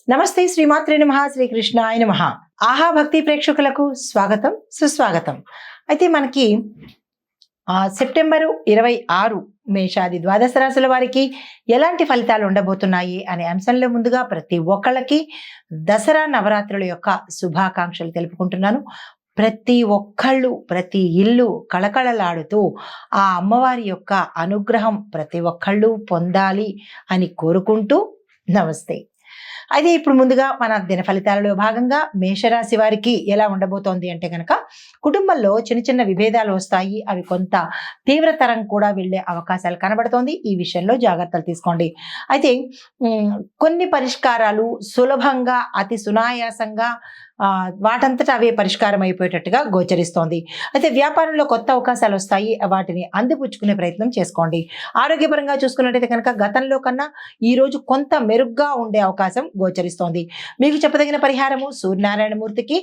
నమస్తే శ్రీమాత్రే నమః శ్రీకృష్ణాయ నమః. ఆహా భక్తి ప్రేక్షకులకు స్వాగతం సుస్వాగతం. అయితే మనకి సెప్టెంబరు 26 మేషాది ద్వాదశ రాశుల వారికి ఎలాంటి ఫలితాలు ఉండబోతున్నాయి అనే అంశంలో ముందుగా ప్రతి ఒక్కళ్ళకి దసరా నవరాత్రుల యొక్క శుభాకాంక్షలు తెలుపుకుంటున్నాను. ప్రతి ఒక్కళ్ళు ప్రతి ఇల్లు కళకళలాడుతూ ఆ అమ్మవారి యొక్క అనుగ్రహం ప్రతి ఒక్కళ్ళు పొందాలి అని కోరుకుంటూ నమస్తే. అయితే ఇప్పుడు ముందుగా మన దిన ఫలితాలలో భాగంగా మేషరాశి వారికి ఎలా ఉండబోతోంది అంటే కనుక కుటుంబంలో చిన్న చిన్న విభేదాలు వస్తాయి. అవి కొంత తీవ్రతరం కూడా వెళ్ళే అవకాశాలు కనబడుతోంది. ఈ విషయంలో జాగ్రత్తలు తీసుకోండి. అయితే కొన్ని పరిష్కారాలు సులభంగా అతి సునాయాసంగా వాటంతటా అవే పరిష్కారం అయిపోయేటట్టుగా గోచరిస్తోంది. అయితే వ్యాపారంలో కొత్త అవకాశాలు వస్తాయి. వాటిని అందిపుచ్చుకునే ప్రయత్నం చేసుకోండి. ఆరోగ్యపరంగా చూసుకున్నట్టయితే కనుక గతంలో కన్నా ఈ రోజు కొంత మెరుగ్గా ఉండే అవకాశం గోచరిస్తోంది. మీకు చెప్పదగిన పరిహారము సూర్యనారాయణ మూర్తికి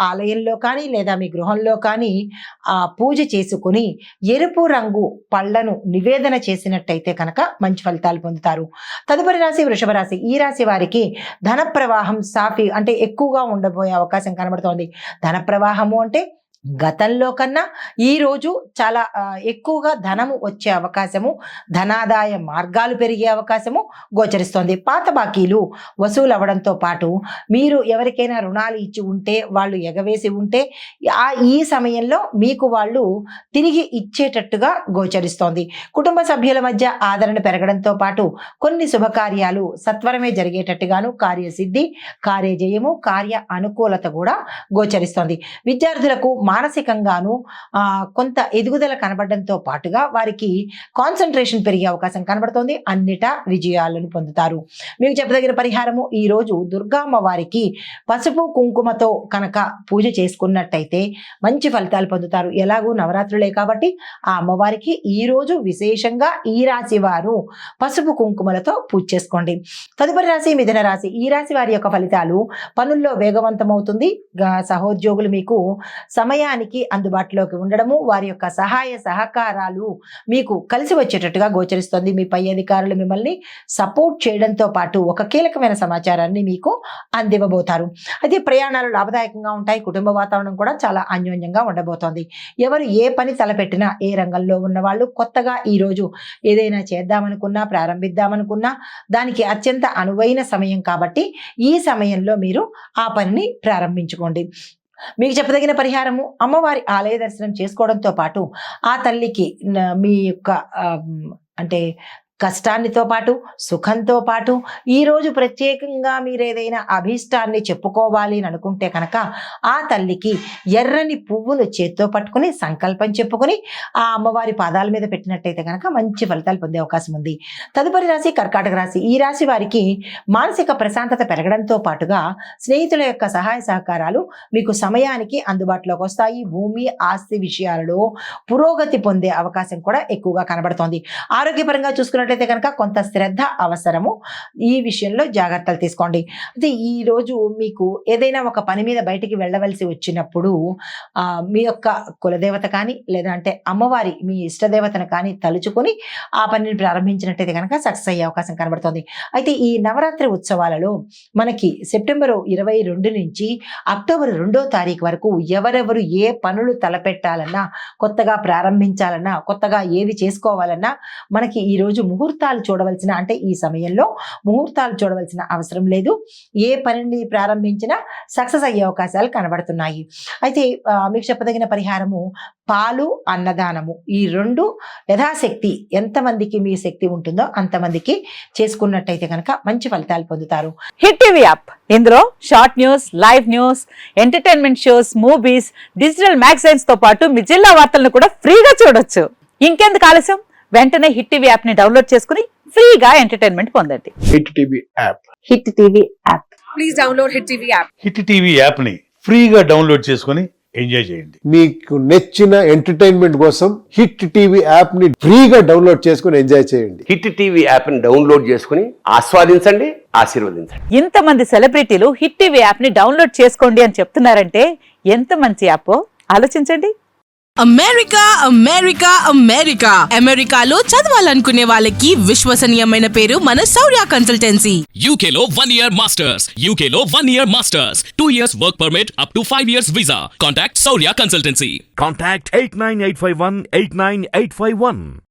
ఆలయంలో కానీ లేదా మీ గృహంలో కానీ పూజ చేసుకుని ఎరుపు రంగు పళ్ళను నివేదన చేసినట్టయితే కనుక మంచి ఫలితాలు పొందుతారు. తదుపరి రాశి వృషభ రాశి. ఈ రాశి వారికి ధన ప్రవాహం సాఫీ అంటే ఎక్కువగా ఉండబోయే అవకాశం కనబడుతోంది. ధన ప్రవాహము అంటే గతంలో కన్నా ఈ రోజు చాలా ఎక్కువగా ధనము వచ్చే అవకాశము, ధనాదాయ మార్గాలు పెరిగే అవకాశము గోచరిస్తోంది. పాత బాకీలు వసూలు అవ్వడంతో పాటు మీరు ఎవరికైనా రుణాలు ఇచ్చి ఉంటే వాళ్ళు ఎగవేసి ఉంటే ఈ సమయంలో మీకు వాళ్ళు తిరిగి ఇచ్చేటట్టుగా గోచరిస్తోంది. కుటుంబ సభ్యుల మధ్య ఆదరణ పెరగడంతో పాటు కొన్ని శుభకార్యాలు సత్వరమే జరిగేటట్టుగాను కార్యసిద్ధి, కార్యజయము, కార్య అనుకూలత కూడా గోచరిస్తోంది. విద్యార్థులకు మానసికంగాను కొంత ఎదుగుదల కనబడడంతో పాటుగా వారికి కాన్సన్ట్రేషన్ పెరిగే అవకాశం కనబడుతోంది. అన్నిటా విజయాలను పొందుతారు. మీకు చెప్పదగిన పరిహారము ఈ రోజు దుర్గామ్మ వారికి పసుపు కుంకుమతో కనుక పూజ చేసుకున్నట్టయితే మంచి ఫలితాలు పొందుతారు. ఎలాగూ నవరాత్రులే కాబట్టి ఆ అమ్మవారికి ఈ రోజు విశేషంగా ఈ రాశి వారు పసుపు కుంకుమలతో పూజ చేసుకోండి. తదుపరి రాశి మిథున రాశి. ఈ రాశి వారి యొక్క ఫలితాలు పనుల్లో వేగవంతమవుతుంది. సహోద్యోగులు మీకు సమయానికి అందుబాటులోకి ఉండడము, వారి యొక్క సహాయ సహకారాలు మీకు కలిసి వచ్చేటట్టుగా గోచరిస్తుంది. మీ పై అధికారులు మిమ్మల్ని సపోర్ట్ చేయడంతో పాటు ఒక కీలకమైన సమాచారాన్ని మీకు అందివ్వబోతారు. అయితే ప్రయాణాలు లాభదాయకంగా ఉంటాయి. కుటుంబ వాతావరణం కూడా చాలా అన్యోన్యంగా ఉండబోతోంది. ఎవరు ఏ పని తలపెట్టినా ఏ రంగంలో ఉన్న వాళ్ళు కొత్తగా ఈరోజు ఏదైనా చేద్దామనుకున్నా ప్రారంభిద్దామనుకున్నా దానికి అత్యంత అనువైన సమయం కాబట్టి ఈ సమయంలో మీరు ఆ పనిని ప్రారంభించుకోండి. మీకు చెప్పదగిన పరిహారము అమ్మవారి ఆలయ దర్శనం చేసుకోవడంతో పాటు ఆ తల్లికి మీ యొక్క అంటే కష్టాన్నితో పాటు సుఖంతో పాటు ఈరోజు ప్రత్యేకంగా మీరు ఏదైనా అభీష్టాన్ని చెప్పుకోవాలి అని అనుకుంటే కనుక ఆ తల్లికి ఎర్రని పువ్వులు చేత్తో పట్టుకుని సంకల్పం చెప్పుకొని ఆ అమ్మవారి పాదాల మీద పెట్టినట్టయితే కనుక మంచి ఫలితాలు పొందే అవకాశం ఉంది. తదుపరి రాశి కర్కాటక రాశి. ఈ రాశి వారికి మానసిక ప్రశాంతత పెరగడంతో పాటుగా స్నేహితుల యొక్క సహాయ సహకారాలు మీకు సమయానికి అందుబాటులోకి వస్తాయి. భూమి ఆస్తి విషయాలలో పురోగతి పొందే అవకాశం కూడా ఎక్కువగా కనబడుతోంది. ఆరోగ్యపరంగా చూసుకున్నట్లయితే కనుక కొంత శ్రద్ధ అవసరము. ఈ విషయంలో జాగ్రత్తలు తీసుకోండి. అయితే ఈ రోజు మీకు ఏదైనా ఒక పని మీద బయటికి వెళ్ళవలసి వచ్చినప్పుడు మీ యొక్క కులదేవత కానీ లేదంటే అమ్మవారి మీ ఇష్టదేవతను కానీ తలుచుకొని ఆ పనిని ప్రారంభించినట్టయితే కనుక సక్సెస్ అయ్యే అవకాశం కనబడుతుంది. అయితే ఈ నవరాత్రి ఉత్సవాలలో మనకి సెప్టెంబర్ 22 నుంచి అక్టోబర్ 2వ తారీఖు వరకు ఎవరెవరు ఏ పనులు తలపెట్టాలన్నా కొత్తగా ప్రారంభించాలన్నా కొత్తగా ఏది చేసుకోవాలన్నా మనకి ఈరోజు ముహూర్తాలు చూడవలసిన అంటే ఈ సమయంలో ముహూర్తాలు చూడవలసిన అవసరం లేదు. ఏ పనిని ప్రారంభించినా సక్సెస్ అయ్యే అవకాశాలు కనబడుతున్నాయి. అయితే మీకు చెప్పదగిన పరిహారము పాలు అన్నదానము. ఈ రెండు యథాశక్తి ఎంతమందికి మీ శక్తి ఉంటుందో అంతమందికి చేసుకున్నట్టయితే కనుక మంచి ఫలితాలు పొందుతారు. హిట్ టీవీ యాప్, ఇందులో short news, live news, entertainment shows, movies, digital magazines తో పాటు మీ జిల్లా వార్తలను కూడా ఫ్రీగా చూడొచ్చు. ఇంకెందుకు ఆలస్యం, వెంటనే హిట్ టీవీ యాప్ ని డౌన్లోడ్ చేసుకుని ఫ్రీగా ఎంటర్టైన్మెంట్ పొందండి. Hit TV app. Hit TV app. Please download hit TV app. Hit TV app ని ఫ్రీగా డౌన్లోడ్ చేసుకుని ఎంజాయ్ చేయండి. మీకు నచ్చిన ఎంటర్టైన్మెంట్ కోసం హిట్ టీవీ యాప్ ని ఫ్రీగా డౌన్లోడ్ చేసుకుని ఎంజాయ్ చేయండి. హిట్ టీవీ యాప్ ని డౌన్లోడ్ చేసుకుని ఆస్వాదించండి, ఆశీర్వదించండి. ఇంతమంది సెలబ్రిటీలు హిట్ టీవీ యాప్ ని డౌన్లోడ్ చేసుకోండి అని చెప్తున్నారంటే ఎంత మంచి యాప్ ఆలోచించండి. అమెరికా అమెరికా అమెరికా అమెరికాలో చదవాలనుకునే వాళ్ళకి విశ్వసనీయమైన పేరు మన శౌర్య consultancy. UK Law 1 Year Masters. UK Law 1 Year Masters. 2 years work permit up to 5 years visa. Contact Saurya Consultancy. Contact 89851 89851.